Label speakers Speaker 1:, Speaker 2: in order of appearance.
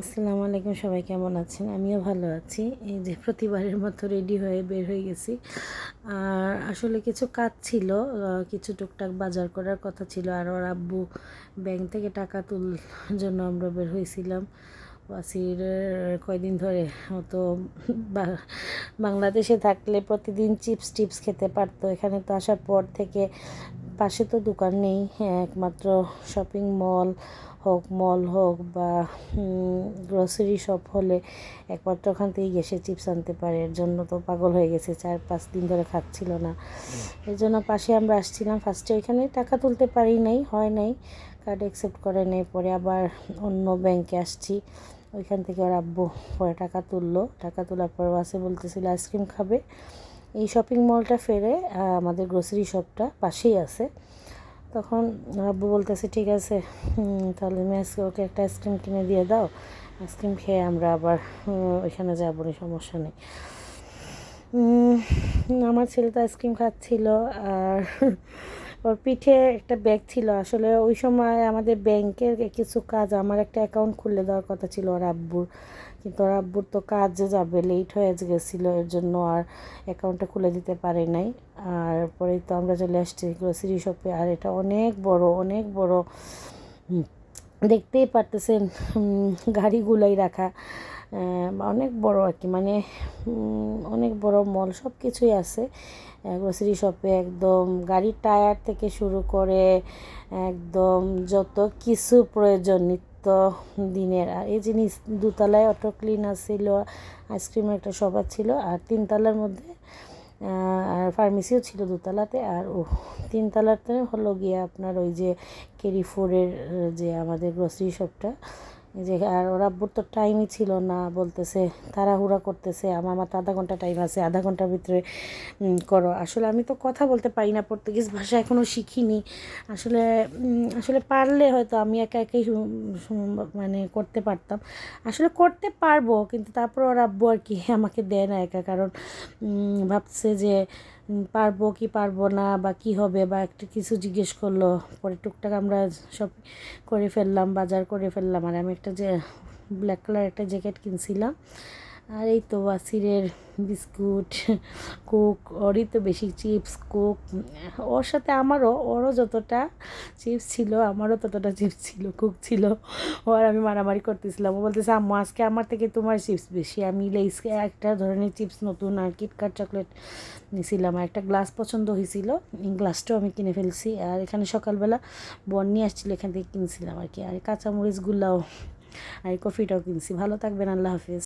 Speaker 1: আসসালামু আলাইকুম, সবাই কেমন আছেন? আমিও ভালো আছি। এই যে প্রতিবারের মতো রেডি হয়ে বের হয়ে গেছি। আর আসলে কিছু কাজ ছিল, কিছু টুকটাক বাজার করার কথা ছিল। আর ওর আব্বু ব্যাংক থেকে টাকা তোলার জন্য আমরা বের হয়েছিলাম। ওয়াসির কয়দিন ধরে ও তো বাংলাদেশে থাকলে প্রতিদিন চিপস টিপস খেতে পারতো। এখানে তো আসার পর থেকে পাশে তো দোকান নেই, একমাত্র শপিং মল হোক বা গ্রসারি শপ হলে একমাত্র ওখান থেকেই এসে চিপস আনতে পারে। এর জন্য তো পাগল হয়ে গেছে, 4-5 দিন ধরে খাচ্ছিল না। এর জন্য পাশে আমরা আসছিলাম। ফার্স্টে ওইখানে টাকা তুলতে পারি নাই, হয় নাই, কার্ড অ্যাকসেপ্ট করে নেই। পরে আবার অন্য ব্যাংকে আসছি, ওইখান থেকে ওর আব্বু পরে টাকা তুললো। টাকা তোলার পর বাসে বলতেছিল আইসক্রিম খাবে। এই শপিং মলটা ফেরে আমাদের গ্রোসারি শপটা পাশেই আছে। তখন আব্বু বলতেছে ঠিক আছে, তাহলে তুমি আজকে ওকে একটা আইসক্রিম কিনে দিয়ে দাও, আইসক্রিম খেয়ে আমরা আবার ওইখানে যাবো না, সমস্যা নেই। আমার ছেলে তো আইসক্রিম খাচ্ছিল। আর ওর পিঠে একটা ব্যাগ ছিল। আসলে ওই সময় আমাদের ব্যাংকের কিছু কাজ, আমার একটা অ্যাকাউন্ট খুলে দেওয়ার কথা ছিল ওর আব্বুর, কিন্তু ওর আব্বুর তো কাজে যাবে, লেট হয়ে গেছিলো, এর জন্য আর অ্যাকাউন্টটা খুলে দিতে পারে নাই। আর পরেই তো আমরা চলে আসছি গ্রোসারি শপে। আর এটা অনেক বড়, অনেক বড়, দেখতেই পারতেছেন গাড়িগুলাই রাখা, অনেক বড় আর কি, মানে অনেক বড় মল, সব কিছুই আছে গ্রোসারি শপে। একদম গাড়ির টায়ার থেকে শুরু করে একদম যত কিছু প্রয়োজন নিত্য দিনের। আর এই জিনিস দোতলায় অটো ক্লিনার ছিল, আইসক্রিমের একটা শপ ছিল, আর তিনতলার মধ্যে আর ফার্মেসিও ছিল দোতলাতে। আর তিনতলাতে হলো গিয়ে আপনার ওই যে কেরিফোরের যে আমাদের গ্রোসারি শপটা। যে আর ওর আব্বুর তো টাইমই ছিল না, বলতেছে তাড়াহুড়া করতেছে, আমার মাত্র আধা ঘন্টা টাইম আছে, আধা ঘন্টার ভিতরে করো। আসলে আমি তো কথা বলতে পারি না, পর্তুগিজ ভাষা এখনও শিখিনি। আসলে আসলে পারলে হয়তো আমি একা একাই মানে করতে পারতাম, আসলে করতে পারবো, কিন্তু তারপর ওর আব্বু আর কি আমাকে দেয় না একা, কারণ ভাবছে যে পারবো কি পারবো না, বা কি হবে, বা একটা কিছু জিজ্ঞেস করলো। পরে টুকটাক আমরা সব করে ফেললাম, বাজার করে ফেললাম। আর আমি একটা যে ব্ল্যাক কালার একটা জ্যাকেট কিনছিলাম। আর এই তো ওয়াসিরের বিস্কুট, কোক, ওরই তো বেশি চিপস, কোক, ওর সাথে ওরও যতটা চিপস ছিল আমারও ততটা চিপস ছিল, কোক ছিল। ও আর আমি মারামারি করতেছিলাম। ও বলতেছে আম্মু আজকে আমার থেকে তোমার চিপস বেশি। আমি লেইস একটা ধরনের চিপস নতুন আর কিটক্যাট চকলেট নিয়েছিলাম। আর একটা গ্লাস পছন্দ হয়েছিল, গ্লাসটাও আমি কিনে ফেলছি। আর এখানে সকালবেলা বন নিয়ে আসছিলো, এখান থেকে কিনছিলাম আর কি। আর কাঁচামরিচগুলাও আর কফিটাও কিনছি। ভালো থাকবেন, আল্লাহ হাফিজ।